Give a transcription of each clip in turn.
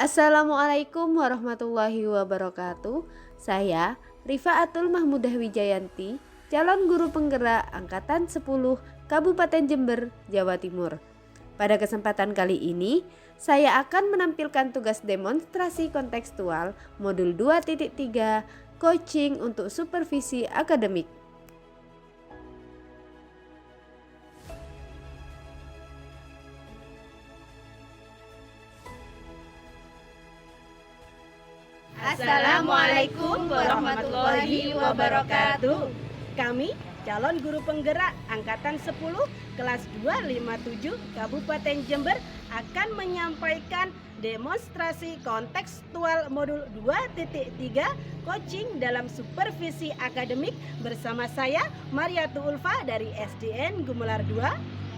Assalamualaikum warahmatullahi wabarakatuh. Saya Rifaatul Mahmudah Wijayanti, calon guru penggerak Angkatan 10 Kabupaten Jember, Jawa Timur. Pada kesempatan kali ini, saya akan menampilkan tugas demonstrasi kontekstual modul 2.3 coaching untuk supervisi akademik. Assalamualaikum warahmatullahi wabarakatuh. Kami calon guru penggerak Angkatan 10 kelas 257 Kabupaten Jember akan menyampaikan demonstrasi kontekstual modul 2.3 coaching dalam supervisi akademik bersama saya Mariatu Ulfa dari SDN Gumelar 2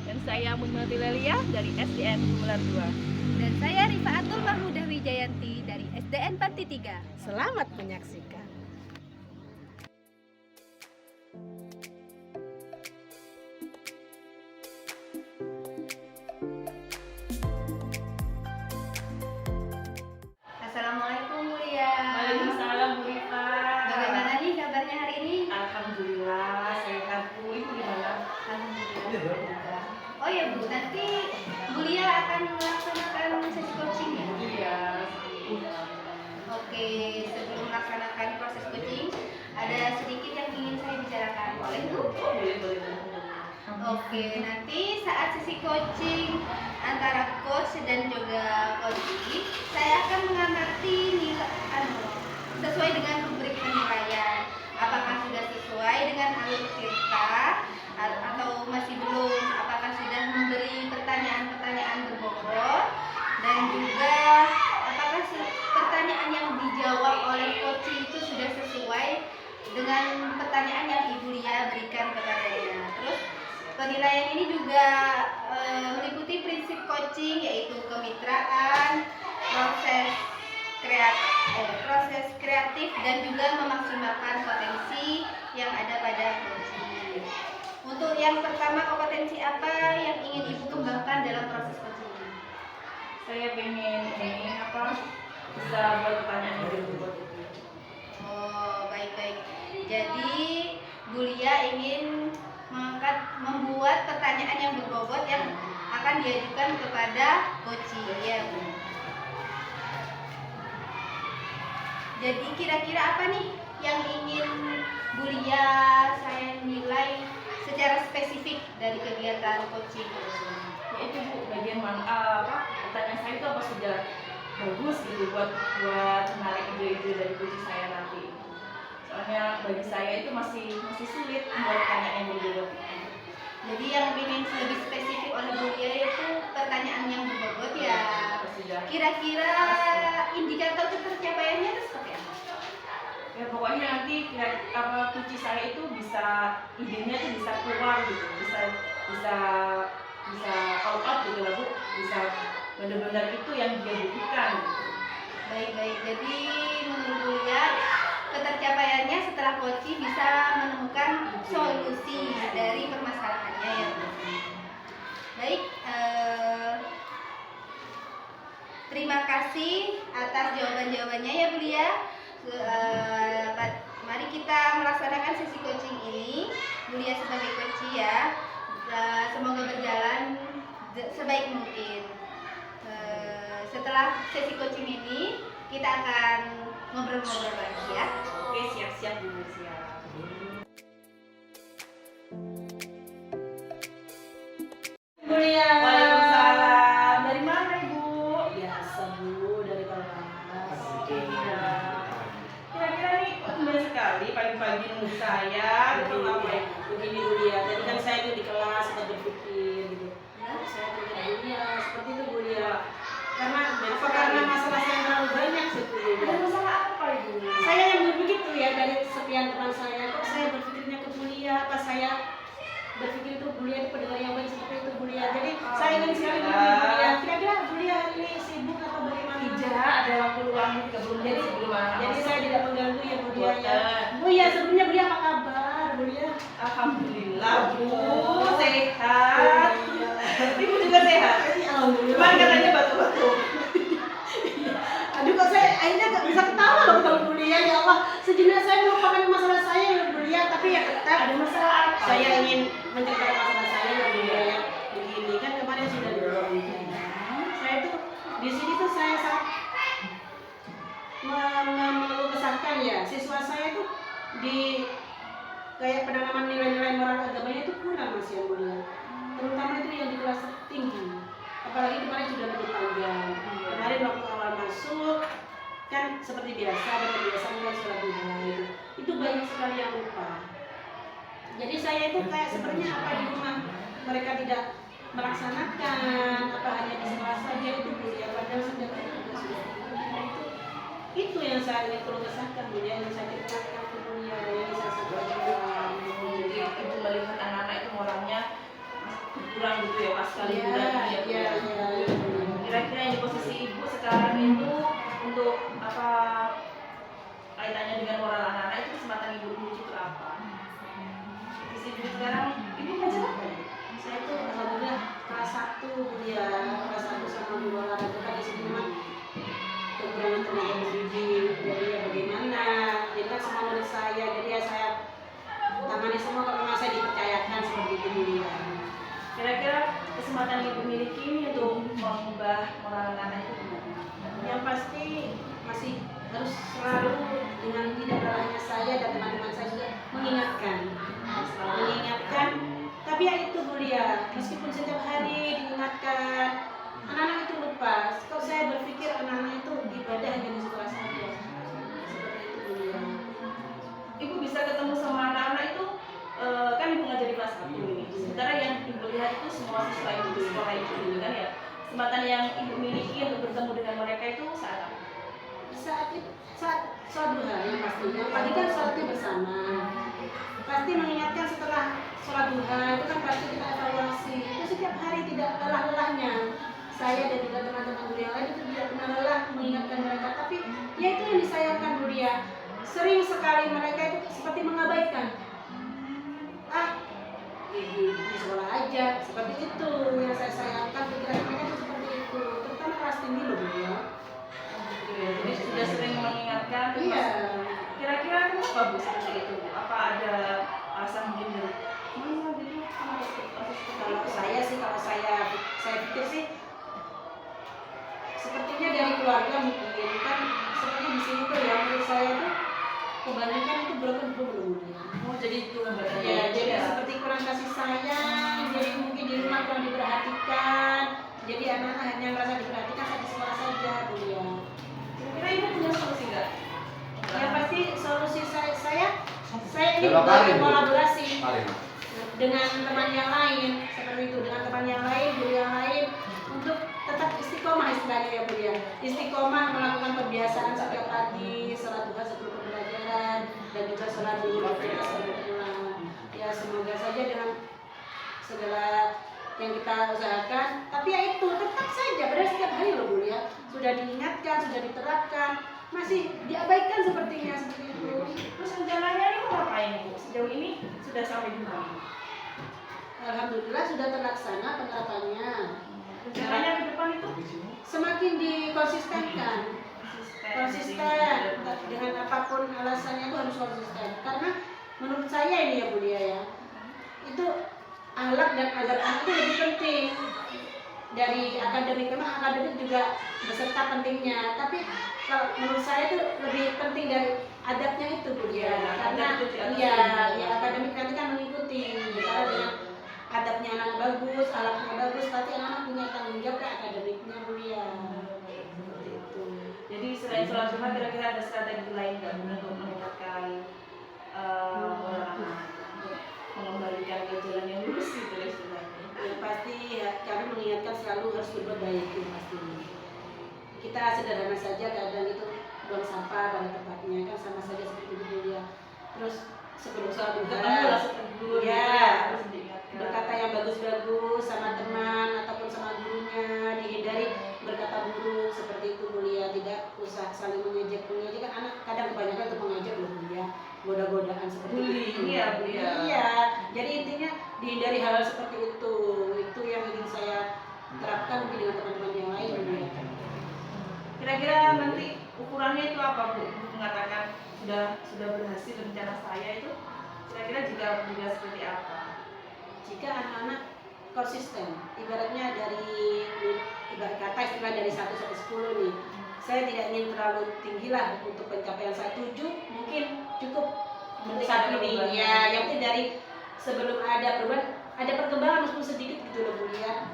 Dan saya Munmati Lelia dari SDN Gumelar 2. Dan saya Rifaatul Mahmudah Wijayanti dari SDN Panti 3. Selamat menyaksikan. Assalamualaikum Bu Lia. Waalaikumsalam Bu Rita. Bagaimana nih kabarnya hari ini? Alhamdulillah sehat Bu. Ibu gimana? Alhamdulillah. Oh ya Bu, nanti Bu Lia akan melaksanakan sesi coaching ya? Iya. Oke, sebelum melaksanakan proses coaching, ada sedikit yang ingin saya bicarakan. Boleh Bu? Boleh. Oke, nanti saat sesi coaching antara coach dan juga coachee, saya akan mengamati nilai sesuai dengan rubrik penilaian. Apakah sudah sesuai dengan alur cerita atau masih belum? Apakah sudah memberi pertanyaan-pertanyaan berbobot dan juga apakah pertanyaan yang dijawab oleh coachee itu sudah sesuai dengan pertanyaan yang Ibu Lia berikan kepadanya. Terus penilaian ini juga meliputi prinsip coaching, yaitu kemitraan, proses kreatif dan juga memaksimalkan potensi yang ada pada coaching. Untuk yang pertama, kompetensi apa yang ingin Ibu kembangkan dalam proses coaching? Saya pengen bisa buat pertanyaan yang berbobot itu. Oh, baik-baik. Jadi Bu Lia ingin membuat pertanyaan yang berbobot yang akan diajukan kepada coachee, ya Bu. Jadi kira-kira apa nih yang ingin Bu Lia saya nilai secara spesifik dari kegiatan coaching? Ya itu Bu, bagian mana pertanyaan saya itu apa sudah bagus gitu buat menarik ide-ide dari coaching saya nanti. Soalnya bagi saya itu masih sulit membuat pertanyaan yang berbobot. Jadi yang ingin lebih spesifik oleh Bu Lia itu pertanyaan yang berbobot ya. Kira-kira indikator tercapaiannya itu seperti apa? Ya pokoknya nanti coaching saya itu bisa idenya itu bisa keluar gitu, bisa out gitu lah Bu, bisa benar-benar itu yang dia butuhkan gitu. Baik. Jadi menurut Bu Lia ketercapaiannya setelah coaching bisa menemukan solusi dari permasalahannya ya Bu. Baik, terima kasih atas jawaban-jawabannya ya Bu Lia. Mari kita melaksanakan sesi coaching ini. Bu Lia sebagai coachee ya, semoga berjalan sebaik mungkin. Setelah sesi coaching ini kita akan ngobrol-ngobrol lagi ya. Oke, siap Bu, siap. Bu Lia. Waalaikumsalam. Dari mana Ibu? Biasa Bu, dari kelas. Oke. Kira-kira nih tumben sekali pagi-pagi nunggu saya. Begini Bu Lia, tadi kan saya itu di kelas sempat berpikir gitu. Saya punya Bu Lia, seperti itu Bu Lia. Karena masalah saya terlalu banyak sih Bu Lia. Ada masalah apa Ibu? Saya yang berbegitu ya, dari sekian teman saya, kok saya berpikirnya ke Bu Lia, pas saya berpikir itu Bu Lia itu pendengar yang baik seperti itu Bu Lia. Jadi saya ingin sekali bertanya Bu Lia, kira-kira Bu Lia hari ini sibuk atau bagaimana? Tidak, ada waktu luang juga belum jadi sebelum anak Jadi masuk. saya tidak mengganggu ya Bu Lia ya. Boten. Bu Lia, sebelumnya Bu Lia apa kabar Bu Lia? Alhamdulillah Bu, sehat. Ibu juga sehat. Alhamdulillah. Cuman katanya batuk-batuk. sejenak saya melupakan masalah saya yang mulia, tapi ya tetap Ada masalah apa? saya ingin menceritakan masalah saya yang mulia yang begini kan kemarin sudah diberitakan. Saya tuh di sini tuh saya sangat mengeluh kesahkan ya, siswa saya tuh di kayak penanaman nilai-nilai moral agamanya itu kurang Mas yang mulia, terutama itu yang di kelas tinggi, apalagi kemarin sudah libur panjang. Kemarin waktu awal masuk kan seperti biasa ada kebiasaan kan sholat duha itu banyak sekali yang lupa. Jadi saya itu kayak sebenarnya apa di rumah mereka tidak melaksanakan, apa hanya di sekolah saja itu ya, padahal setiap hari juga sudah itu yang saya ingin keluh kesahkan, yang saya ceritakan ke dunia, yang saya sampaikan. Jadi ibu melihat anak-anak itu moralnya kurang gitu ya pas kali bulan Iya. Kira-kira yang di posisi ibu sekarang itu untuk apa kaitannya dengan moral anak-anak itu kesempatan ibu menuju ke apa? Posisi ibu sekarang ibu ngajar apa ya? Saya tuh alhamdulillah kelas 1 kuliah, kelas 1 sama guru olahraga kan di sini memang kekurangan tenaga pendidik. Jadi ya bagaimana? Jadi kan semua murid saya, jadi ya saya tangani semua kalau memang saya dipercayakan seperti itu mulia. Kira-kira kesempatan ibu miliki ini untuk mengubah moral anak-anak itu gimana? Yang pasti masih harus selalu dengan tidak kalahnya saya dan teman-teman saya juga mengingatkan, tapi ya itu mulia, meskipun setiap hari diingatkan, anak-anak itu lupa. Kalau saya berpikir anak-anak itu ibadah hanya di sekolah saja, seperti itu mulia. Ibu bisa ketemu sama anak-anak itu kan ibu ngajar di kelas 1 ini. Sementara yang ibu lihat itu semua siswa ibu di sekolah itu gitu kan ya. Kesempatan yang ibu miliki untuk bertemu dengan mereka itu saat apa? Saat sholat duha yang pastinya, pagi kan sholatnya bersama. Pasti mengingatkan setelah sholat duha itu kan pasti kita evaluasi. Itu setiap hari tidak lelah-lelahnya. Saya dan juga teman-teman guru yang lain itu tidak pernah lelah mengingatkan mereka. Tapi ya itu yang disayangkan mulia. Sering sekali mereka itu seperti mengabaikan. Di sekolah aja, seperti itu yang saya sayangkan. Pikiran mereka itu seperti itu, terutama kelas tinggi loh ya. Jadi sudah sering mengingatkan. Iya. Kira-kira kenapa Bu seperti itu? Apa ada alasan mungkin dari mana gitu? Kalau saya pikir sih sepertinya dari keluarga mungkin kan seperti di sini tuh ya menurut saya tuh kebanyakan itu broken home ya. Oh jadi itu Ya, jadi seperti kurang kasih sayang, jadi mungkin di rumah kurang diperhatikan, jadi anak-anak hanya merasa diperhatikan saat di sekolah saja, Bu ya. Kira-kira ibu punya solusi nggak? Ya pasti solusi saya ini Belok kanan, Bu. berkolaborasi Paling. dengan teman yang lain, seperti itu, dengan teman yang lain, guru yang lain, untuk tetap istiqomah istilahnya ya Bu ya. Istiqomah melakukan kebiasaan setiap pagi, sholat duha sebelum pembelajaran, dan juga sholat duha kita sebelum pulang. Ya semoga saja dengan segala yang kita usahakan, tapi ya itu tetap saja, padahal setiap hari loh Bu ya, sudah diingatkan, sudah diterapkan, masih diabaikan sepertinya seperti itu. Terus rencananya ini mau ngapain Bu? Sejauh ini sudah sampai di mana? Alhamdulillah sudah terlaksana penerapannya. Rencananya ke depan itu Semakin dikonsistenkan, konsisten dengan apapun alasannya itu harus konsisten. Karena menurut saya ini ya Bu Lia ya, itu akhlak dan adab anak itu lebih penting dari akademik. Memang akademik juga beserta pentingnya, tapi kalau menurut saya itu lebih penting dari adabnya itu Bu Lia. Karena ya akademik nanti kan mengikuti, misalnya dengan adabnya anak bagus, akhlaknya bagus, tapi anak punya tanggung jawab ke akademiknya Bu Lia. Seperti itu. jadi selain sholat duha kira-kira ada strategi lain nggak Bu untuk meningkatkan moral anak untuk mengembalikan ke jalan yang lurus gitu ya istilahnya? Ya pasti ya, kami mengingatkan selalu harus berbuat baik itu pasti. Kita sederhana saja kadang itu buang sampah pada tempatnya kan sama saja seperti itu ya. Terus sebelum sholat duha Ketemu lah setegur ya, harus diingatkan. berkata yang bagus-bagus sama teman ataupun sama gurunya, dihindari berkata buruk seperti itu mulia, tidak usah saling mengejek kan anak kadang kebanyakan untuk mengejek loh mulia, goda-godaan seperti Bully, itu. iya, Bu ya. Iya, jadi intinya dihindari hal-hal seperti itu yang ingin saya terapkan mungkin dengan teman-teman yang lain mulia. Kira-kira nanti ukurannya itu apa Bu? Untuk mengatakan sudah berhasil rencana saya itu kira-kira juga seperti apa? Jika anak-anak konsisten, ibaratnya ibarat kata istilah dari 1 sampai 10 nih, saya tidak ingin terlalu tinggi lah untuk pencapaian saya. 7 mungkin cukup untuk saat ini ya, yang penting dari sebelum ada perubahan, ada perkembangan meskipun sedikit gitu loh Bu ya,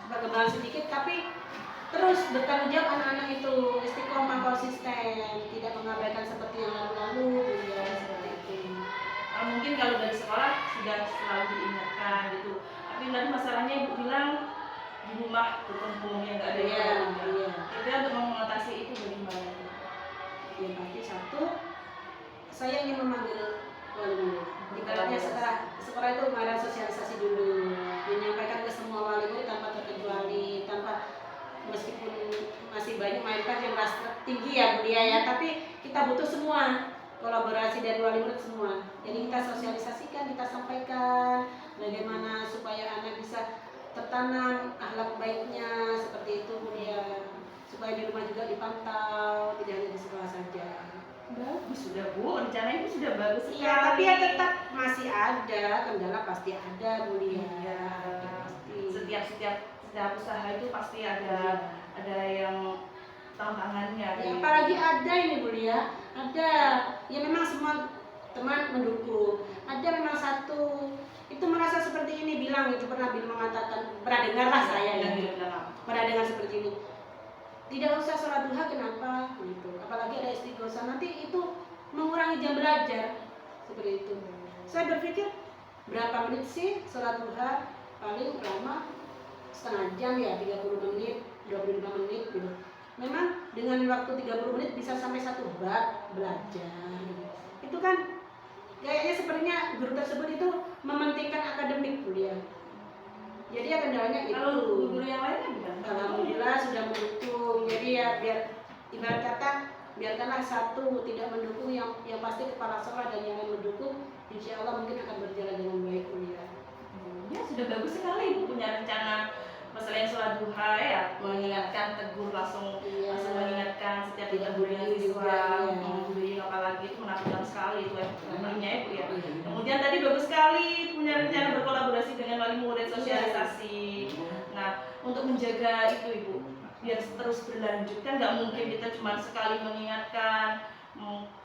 perkembangan sedikit tapi terus bertanggung jawab anak-anak itu, istiqomah, konsisten, tidak mengabaikan seperti yang lalu-lalu Bu ya, seperti itu. Mungkin kalau dari sekolah sudah selalu diingatkan gitu, tapi tadi masalahnya Ibu bilang di rumah berkumpul yang nggak ada yang kita untuk mengatasi itu bagaimana? Ya pasti satu, saya ingin memanggil wali murid. Ibaratnya setelah itu ada sosialisasi dulu, menyampaikan ke semua wali murid tanpa terkecuali, tanpa meskipun masih banyak mayoritas yang rasa tinggi ya Bu Lia ya, tapi kita butuh semua kolaborasi dari wali murid semua. Jadi kita sosialisasikan, kita sampaikan bagaimana supaya anak bisa tertanam akhlak baiknya seperti itu Bu Lia, supaya di rumah juga dipantau, tidak hanya di sekolah saja. Bagus sudah Bu, rencana itu sudah bagus sekali. Iya, tapi ya tetap masih ada kendala, pasti ada Bu Lia. Iya, Pasti. Setiap usaha itu pasti ada yang tantangannya. Ya, apalagi ada ini Bu Lia, ada ya memang semua teman mendukung. Ada memang satu itu merasa seperti ini, bilang itu pernah mengatakan, pernah dengar lah saya ya, pernah dengar seperti ini. Tidak usah sholat duha, kenapa gitu, apalagi ada istighosah, nanti itu mengurangi jam belajar seperti itu. Saya berpikir berapa menit sih sholat duha, paling lama setengah jam ya, 30 menit 25 menit gitu. Memang dengan waktu 30 menit bisa sampai 1 bab belajar gitu. Itu kan kayaknya sepertinya guru tersebut itu mementingkan akademik Bu Lia. Jadi ya kendalanya itu. Kalau guru yang lainnya gimana? Alhamdulillah sudah mendukung. Jadi ya biar ibarat kata biarkanlah satu tidak mendukung, yang pasti kepala sekolah dan yang lain mendukung, insya Allah mungkin akan berjalan dengan baik Bu Lia. Ya sudah bagus sekali Ibu punya rencana. Masalah yang sholat duha ya, mengingatkan tegur langsung mengingatkan setiap 3 bulan siswa, bullying apalagi itu menakutkan sekali itu efeknya ya Bu ya. Kemudian tadi bagus sekali punya rencana berkolaborasi dengan wali murid, sosialisasi. Nah, untuk menjaga itu Ibu biar terus berlanjut, kan nggak mungkin kita cuma sekali mengingatkan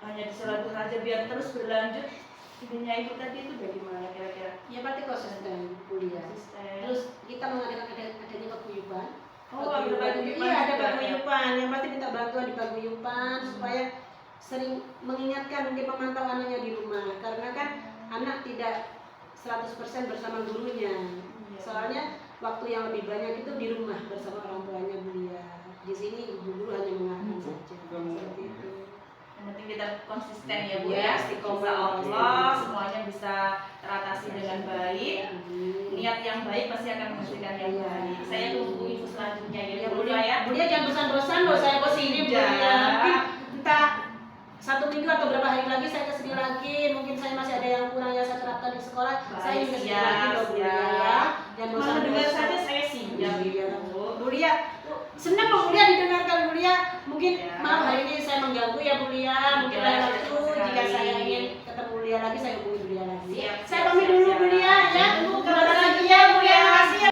hanya di sholat duha aja, biar terus berlanjut. Idenya Ibu tadi itu bagaimana kira-kira? Ya berarti konsisten Bu Lia. Terus kita mengadakan adanya paguyuban. Iya, ada paguyuban. Yang pasti minta bantuan di paguyuban supaya sering mengingatkan, mungkin memantau anaknya di rumah. Karena kan anak tidak 100% bersama gurunya. Soalnya waktu yang lebih banyak itu di rumah bersama orang tuanya Bu Lia. Di sini guru hanya mengarahkan saja. Seperti itu. Yang penting kita konsisten ya Bu Ya, ya. istiqomah. Insya Allah semuanya bisa teratasi dengan baik. Niat yang baik pasti akan menghasilkan yang baik. Saya tunggu info selanjutnya ya Bu ya. Bu Lia jangan bosan-bosan loh saya kesini Bu Lia. Mungkin entah 1 minggu atau berapa hari lagi saya kesini lagi. Mungkin saya masih ada yang kurang yang saya terapkan di sekolah. Saya ingin kesini lagi loh Bu Lia. Jangan bosan-bosan. Mendengar saja saya siap Bu Lia. Senang loh Bu Lia didengarkan Bu Lia. Mungkin maaf hari ini saya mengganggu ya Bu Lia. Mungkin lain waktu jika saya ingin ketemu Bu Lia lagi, saya hubungi Bu Lia lagi. Saya pamit dulu Bu Lia ya. Terima kasih ya Bu Lia. Terima kasih ya.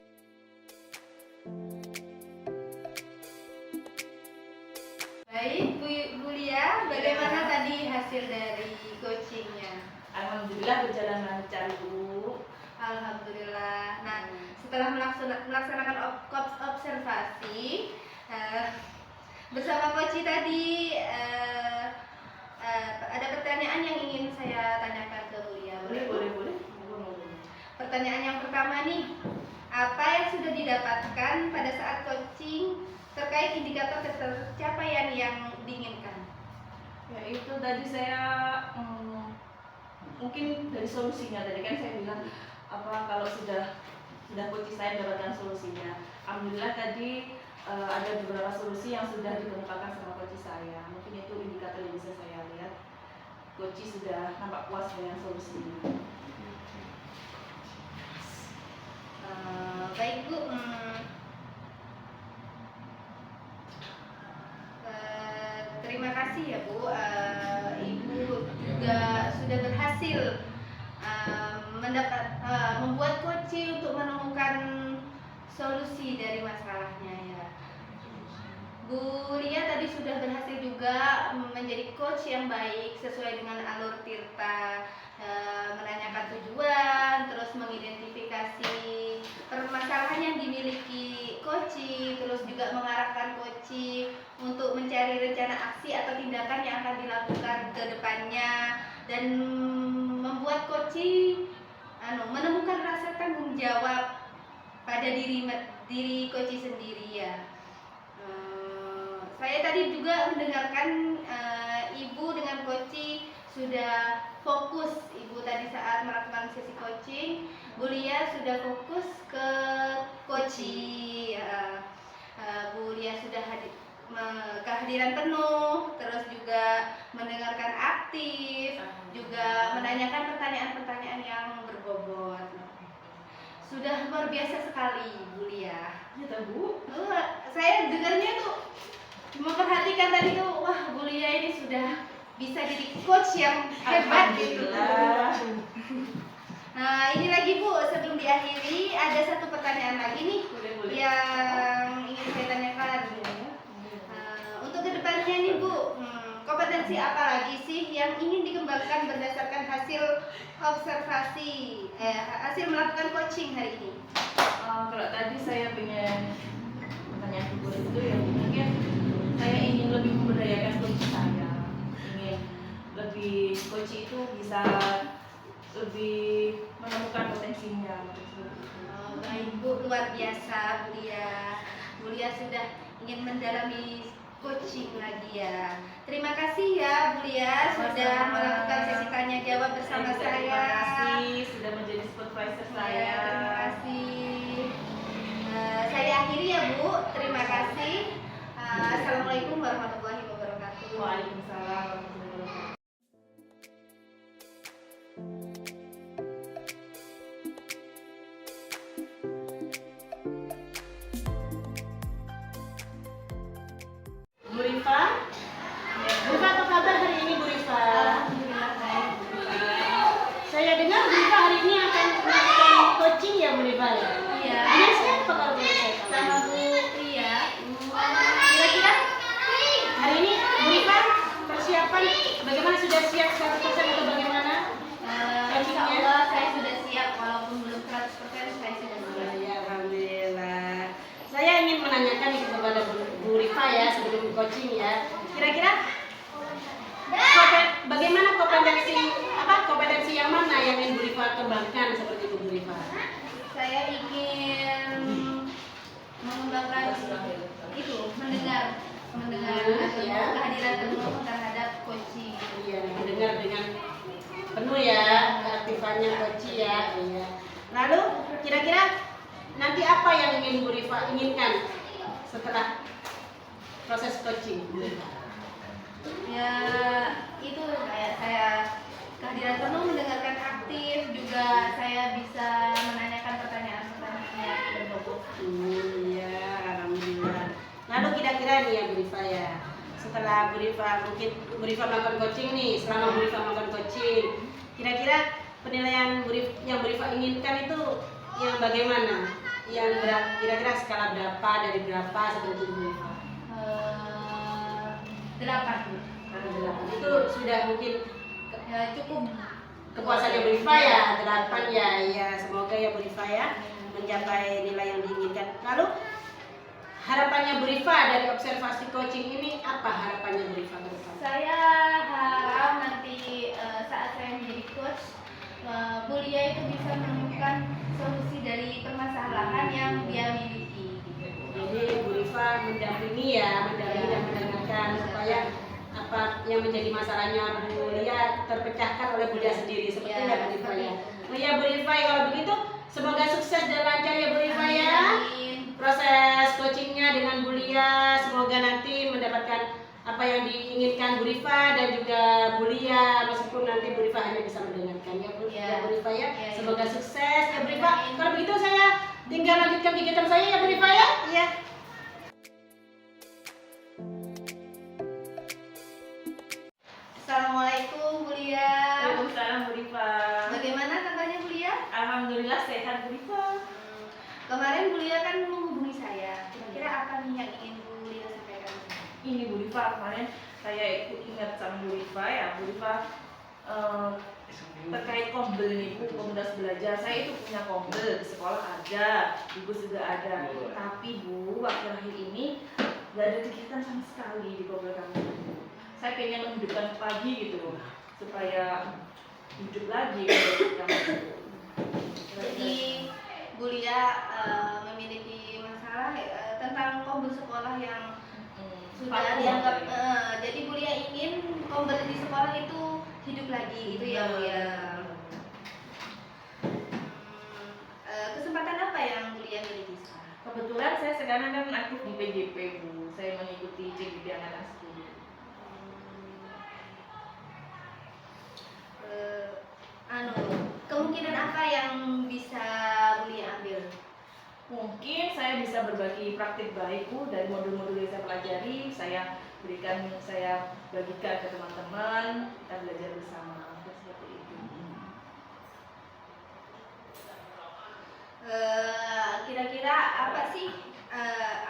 Baik, Bu Lia, bagaimana tadi hasil dari coachingnya? Alhamdulillah berjalan lancar Bu. Alhamdulillah. Nah, setelah melaksanakan observasi bersama Koci tadi, ada pertanyaan yang ingin saya tanyakan ke Bu Lia. Boleh. Pertanyaan yang pertama nih, apa yang sudah didapatkan pada saat coaching terkait indikator pencapaian yang diinginkan? Ya itu tadi saya mungkin dari solusinya tadi kan saya bilang apa kalau sudah coaching saya mendapatkan solusinya. Alhamdulillah tadi ada beberapa solusi yang sudah dikemukakan sama coach saya. Mungkin itu indikator yang bisa saya lihat. Coach sudah nampak puas dengan solusinya. Baik Bu, terima kasih ya Bu. Ibu berhasil membuat coaching untuk menemukan solusi dari masalahnya ya. Bu Lia tadi sudah berhasil juga menjadi coach yang baik sesuai dengan alur Tirta, menanyakan tujuan, terus mengidentifikasi permasalahan yang dimiliki coaching, terus juga mengarahkan coaching untuk mencari rencana aksi atau tindakan yang akan dilakukan ke depannya, dan membuat coaching menemukan rasa tanggung jawab pada diri coaching sendiri ya. Saya tadi juga mendengarkan Ibu dengan coaching sudah fokus. Ibu tadi saat melakukan sesi coaching, Bu Lia sudah fokus ke coaching. Bu Lia sudah kehadiran penuh, terus juga mendengarkan aktif, juga menanyakan pertanyaan-pertanyaan yang berbobot. Sudah luar biasa sekali Bu Lia. Ya Bu. Saya dengarnya tuh memperhatikan tadi tuh, wah Bu Lia ini sudah bisa jadi coach yang hebat gitu. Nah ini lagi Bu, sebelum diakhiri ada satu pertanyaan lagi nih Boleh. yang ingin saya tanyakan. Untuk kedepannya nih Bu, kompetensi apa lagi sih yang ingin dikembangkan berdasarkan hasil observasi, hasil melakukan coaching hari ini? Kalau tadi saya pengen pertanyaan Ibu itu yang mungkin saya ingin lebih memberdayakan coach saya, ingin lebih coach itu bisa lebih menemukan potensinya. Baik Bu, luar biasa Bu Lia. Bu Lia sudah ingin mendalami coaching lagi ya. Terima kasih ya Bu Lia sudah melakukan sesi tanya jawab bersama saya. Terima kasih sudah menjadi supervisor saya. Terima kasih. Saya akhiri ya Bu. Terima kasih. Assalamualaikum warahmatullahi wabarakatuh. Waalaikumsalam warahmatullahi wabarakatuh. Bu Rifa, apa kabar hari ini Bu Rifa? Alhamdulillah baik. Saya dengar Bu Rifa hari ini akan melakukan coaching ya Bu Rifa ya? Iya. Dengan siapa kalau boleh saya tahu? Sama Bu Lia. Kira-kira Hari ini Bu Rifa persiapan bagaimana, sudah siap 100% atau bagaimana? insya Allah saya sudah siap, walaupun belum 100% saya sudah siap. Ya, alhamdulillah. Saya ingin menanyakan kepada Bu Rifa ya sebelum coaching ya. Kira-kira bagaimana kompetensi yang mana yang ingin Bu Rifa kembangkan seperti itu Bu Rifa? Saya ingin mengembangkan itu mendengar Ya. kehadiran penuh terhadap coaching. Iya, mendengar dengan penuh ya, keaktifannya coaching ya. Iya. Lalu kira-kira nanti apa yang ingin Bu Rifa inginkan setelah proses coaching Bu Rifa? Ya itu kayak saya kehadiran penuh, mendengarkan aktif, juga saya bisa menanyakan pertanyaan-pertanyaan yang berbobot. Iya, alhamdulillah. Lalu kira-kira nih ya Bu Rifa ya, setelah Bu Rifa melakukan coaching nih, selama Bu Rifa melakukan coaching, kira-kira penilaian yang Bu Rifa inginkan itu yang bagaimana? Yang kira-kira skala berapa, dari berapa seperti itu Bu Rifa? 8 Bu. Karena 8 itu sudah mungkin Cukup kepuasannya Bu Rifa ya, 8 ya. Ya, semoga ya Bu Rifa ya mencapai nilai yang diinginkan. Lalu harapannya Bu Rifa dari observasi coaching ini, apa harapannya Bu Rifa ke depan? Saya harap nanti saat saya menjadi coach, Bu Lia itu bisa menemukan solusi dari permasalahan yang dia miliki. Jadi Bu Rifa mendampingi dan mendengarkan supaya apa yang menjadi masalahnya Bu Lia terpecahkan oleh Bu Lia sendiri, seperti Ya, itu Bu Rifa ya. seperti Oh ya Bu Rifa, kalau begitu semoga sukses dan lancar ya Bu Rifa ya. Amin. Proses coachingnya dengan Bu Lia, semoga nanti mendapatkan apa yang diinginkan Bu Rifa dan juga Bu Lia, meskipun nanti Bu Rifa hanya bisa mendengarkan ya Bu, Ya. Bu Rifa ya. Ya, ya. Semoga sukses ya Bu Rifa. Amin. Kalau begitu saya tinggal lanjutkan kegiatan saya ya Bu Rifa ya. Iya. Assalamualaikum Bu Lia. Waalaikumsalam Bu Rifa. Alhamdulillah sehat Bu Rifa. Kemarin Bu Lia kan menghubungi saya. Kira-kira apa nih yang ingin Bu Lia sampaikan? Ini Bu Rifa, kemarin saya ikut ingat sama Bu Rifa ya. Bu Rifa terkait kombel nih Bu, komunitas belajar. Saya itu punya kombel di sekolah ada, di bus juga ada. Tapi Bu, akhir-akhir ini nggak ada kegiatan sama sekali di kombel kami. Saya pengen menghidupkan lagi gitu, supaya hidup lagi kombel kami. Jadi Bu Lia memiliki masalah tentang kombel sekolah yang sudah dianggap. Jadi Bu Lia ingin kombel di sekolah itu hidup lagi, itu ya Bu ya. Kesempatan apa yang Bu Lia miliki sekarang? Kebetulan saya sekarang kan aktif di PJP Bu. Saya mengikuti CGD Angkatan 10. Kemungkinan apa yang bisa Bu Lia ambil? Mungkin saya bisa berbagi praktik baik Bu dari modul-modul yang saya pelajari. Saya bagikan ke teman-teman. Kita belajar bersama. Seperti itu. Kira-kira apa sih?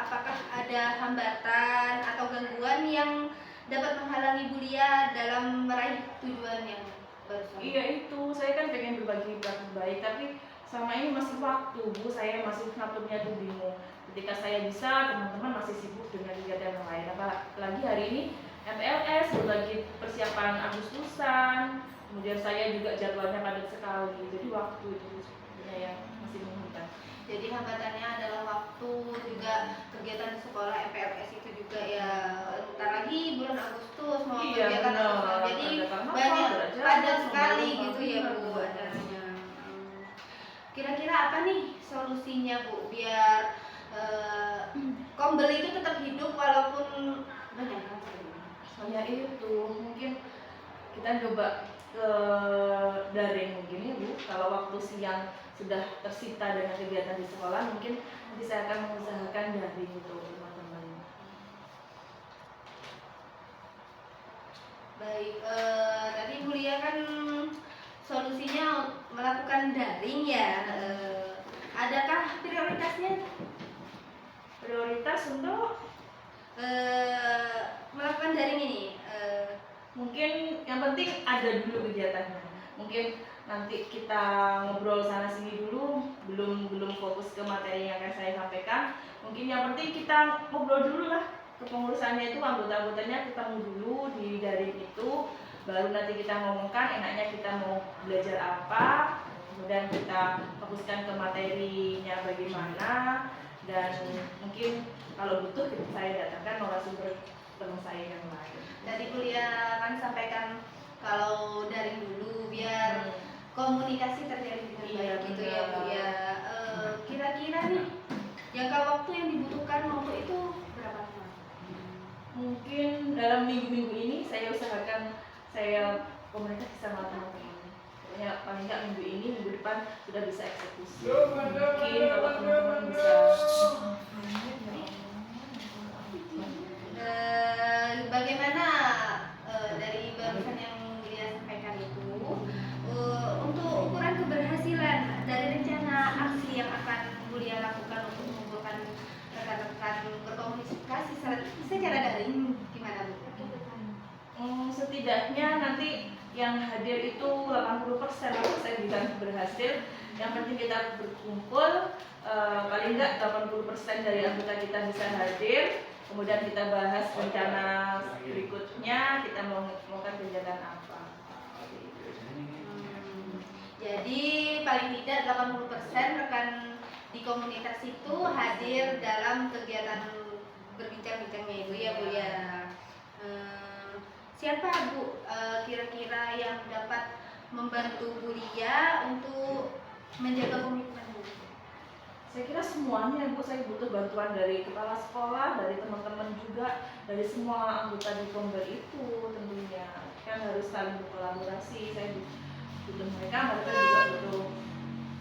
Apakah ada hambatan atau gangguan yang dapat menghalangi Bu Lia dalam meraih tujuan yang barusan? Iya itu, saya kan pengen berbagi praktik baik, tapi selama ini masih waktu Bu, saya masih ngaturnya tuh bingung. Ketika saya bisa, teman-teman masih sibuk dengan kegiatan yang lain. Apalagi hari ini MLS, berbagi persiapan Agustusan, kemudian saya juga jadwalnya padat sekali, jadi waktu itu sebenarnya yang masih menghambat. Jadi hambatannya adalah waktu, juga kegiatan di sekolah MPLS itu juga ya, bentar lagi bulan Agustus mau Iya, kegiatan benar. Agustus. Jadi Ada karnaval, banyak ada padat jalan, sekali ada gitu ya Bu benar. acaranya. Kira-kira apa nih solusinya Bu biar kombel itu tetap hidup walaupun banyak hal? Soalnya itu mungkin kita coba ke daring mungkin ya Bu. Kalau waktu siang sudah tersita dengan kegiatan di sekolah, mungkin nanti saya akan mengusahakan daring untuk teman-teman. Baik, tadi Bu Lia kan solusinya melakukan daring ya. Adakah prioritasnya Prioritas untuk melakukan daring ini? mungkin yang penting ada dulu kegiatannya. Mungkin nanti kita ngobrol sana sini dulu, belum fokus ke materi yang akan saya sampaikan. Mungkin yang penting kita ngobrol dulu lah, kepengurusannya itu anggota-anggotanya ketemu dulu di daring itu, baru nanti kita ngomongkan enaknya kita mau belajar apa, kemudian kita fokuskan ke materinya bagaimana, dan mungkin kalau butuh saya datangkan narasumber teman saya yang lain. Tadi Bu Lia kan sampaikan kalau daring dulu biar komunikasi terjadi dengan Iya, baik gitu ya Bu benar. ya. Kira-kira nih jangka waktu yang dibutuhkan untuk itu berapa lama? Mungkin dalam minggu-minggu ini saya usahakan saya komunikasi sama teman-teman. Pokoknya paling nggak minggu ini, minggu depan sudah bisa eksekusi. Mungkin kalau teman-teman bisa. Bagaimana dari barusan yang dia sampaikan itu untuk ukuran keberhasilan dari rencana aksi yang akan Bu Lia lakukan untuk mengumpulkan rekan-rekan berkomunikasi secara daring gimana Bu? Setidaknya nanti yang hadir itu 80% lah saya bilang berhasil. Yang penting kita berkumpul, paling enggak 80% dari anggota kita bisa hadir. Kemudian kita bahas rencana berikutnya, kita mau melakukan kegiatan apa. Jadi paling tidak 80% rekan di komunitas itu hadir dalam kegiatan berbincang-bincangnya itu ya Bu ya. Siapa Bu kira-kira yang dapat membantu Bu Lia untuk menjaga komitmen Bu? Saya kira semuanya Bu, saya butuh bantuan dari kepala sekolah, dari teman-teman juga, dari semua anggota di kombel itu tentunya. Kan harus saling berkolaborasi, saya butuh mereka juga butuh.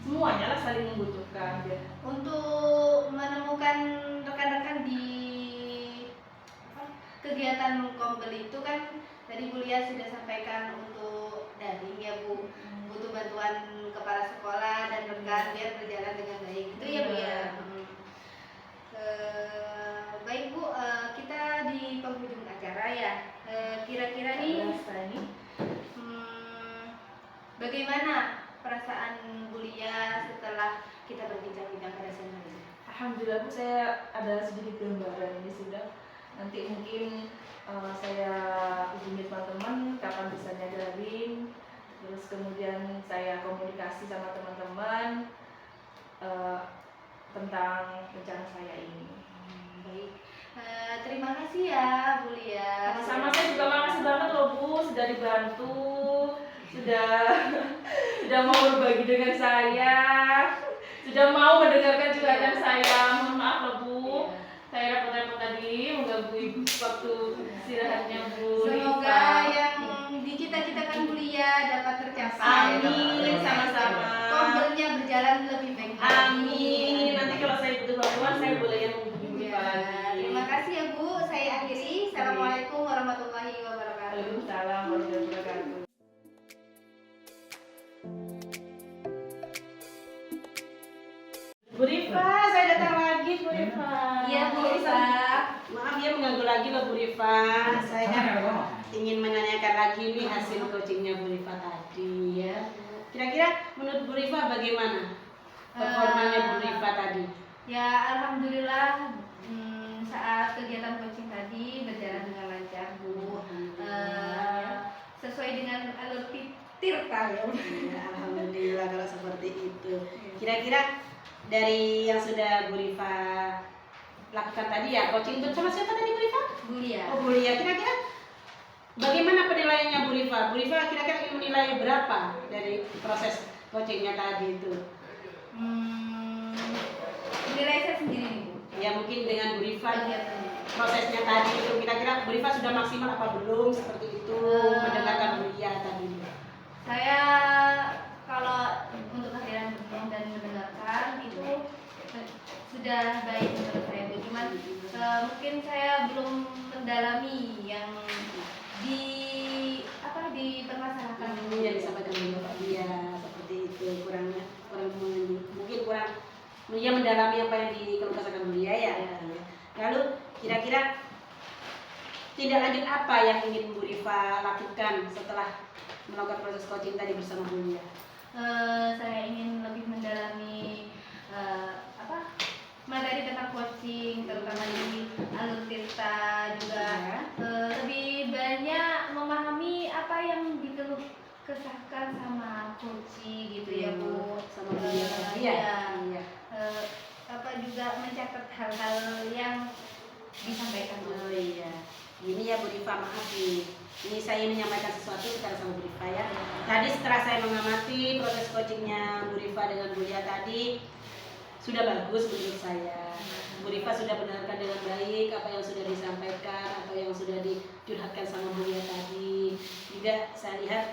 Semuanya lah saling membutuhkan ya. Untuk menemukan rekan-rekan di kegiatan kombel itu kan tadi Bu Lia sudah sampaikan untuk daring ya Bu. butuh bantuan kepala sekolah dan rekan biar berjalan dengan baik. Itu ya Bu ya. Baik Bu, kita di penghujung acara ya. Kira-kira nih bagaimana perasaan Bu Lia setelah kita berbincang-bincang pada siang hari ini? Alhamdulillah Bu, saya ada sedikit gambaran ini sudah. Nanti mungkin saya hubungi teman-teman kapan bisa daring, terus kemudian saya komunikasi sama teman-teman tentang rencana saya ini. Baik, terima kasih ya Bu Lia. Sama saya juga makasih banget loh Bu, sudah dibantu, sudah mau berbagi dengan saya, sudah mau mendengarkan curhatan saya. Mohon maaf loh Bu, saya repot-repot tadi mengganggu Ibu waktu istirahatnya Bu. Semoga yang dicita-citakan Bu Lia dapat tercapai. Amin, sama-sama. Kompetnya berjalan lebih baik. Amin. Nanti kalau saya butuh bantuan saya boleh yang menghubungi Bu lagi. Terima kasih ya Bu. Saya akhiri. Assalamualaikum warahmatullahi wabarakatuh. Waalaikumsalam warahmatullahi wabarakatuh. Bu Rifa, saya datang lagi Bu Rifa. Iya Bu Rifa. Maaf ya mengganggu lagi loh Bu Rifa. Saya ingin menanyakan lagi nih hasil coachingnya Bu Rifa tadi ya. Kira-kira menurut Bu Rifa bagaimana performanya Bu Rifa tadi? Ya alhamdulillah saat kegiatan coaching tadi berjalan dengan lancar Bu. Sesuai dengan alur tirta ya. Ya, alhamdulillah kalau seperti itu. Kira-kira dari yang sudah Bu Rifa lakukan tadi ya, coaching bersama siapa tadi Bu Rifa? Bu Lia. Oh Bu Lia, kira-kira bagaimana penilaiannya Bu Rifa? Bu Rifa kira-kira ingin menilai berapa dari proses coachingnya tadi itu? Nilai saya sendiri nih Bu. Ya mungkin dengan Bu Rifa Kegiatannya. prosesnya tadi itu kira-kira Bu Rifa sudah maksimal apa belum seperti itu mendengarkan Bu Lia tadi? Saya kalau untuk kehadiran bertemu dan mendengarkan itu sudah baik menurut saya Bu. Cuman mungkin saya belum mendalami yang dipermasalahkan Yang disampaikan oleh Pak Lia seperti itu mungkin kurang Dia mendalami apa yang dikemukakan Bu Lia ya. Lalu kira-kira tindak lanjut apa yang ingin Bu Rifa lakukan setelah melakukan proses coaching tadi bersama Bu Lia? Saya ingin lebih mendalami materi tentang coaching, terutama di alur tirta juga lebih banyak memahami apa yang dikeluh kesahkan sama coaching gitu ya Bu. Sama Bu Lia tadi ya. Iya. Juga mencatat hal-hal yang disampaikan Bu. Oh iya. Ini ya Bu Rifa, maaf nih. Ini saya menyampaikan sesuatu secara sama Bu Rifa ya. Tadi setelah saya mengamati proses coachingnya Bu Rifa dengan Bu Lia tadi sudah bagus menurut saya. Bu Rifa sudah benarkan dengan baik apa yang sudah disampaikan atau yang sudah dicurhatkan sama Bu Lia tadi. Juga saya lihat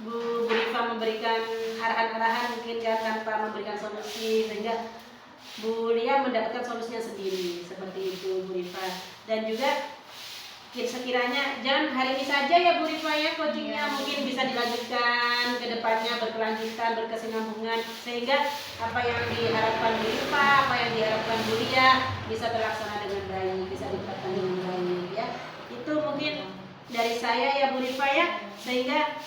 Bu Rifa memberikan arahan-arahan mungkin kan tanpa memberikan solusi sehingga Bu Lia mendapatkan solusinya sendiri seperti itu Bu Rifa. Dan juga sekiranya jangan hari ini saja ya Bu Rifa ya coachingnya, mungkin bisa dilanjutkan ke depannya berkelanjutan, berkesinambungan sehingga apa yang diharapkan Bu Rifa, apa yang diharapkan Bu Lia bisa terlaksana dengan baik, bisa diterapkan dengan baik ya. Itu mungkin dari saya ya Bu Rifa ya, sehingga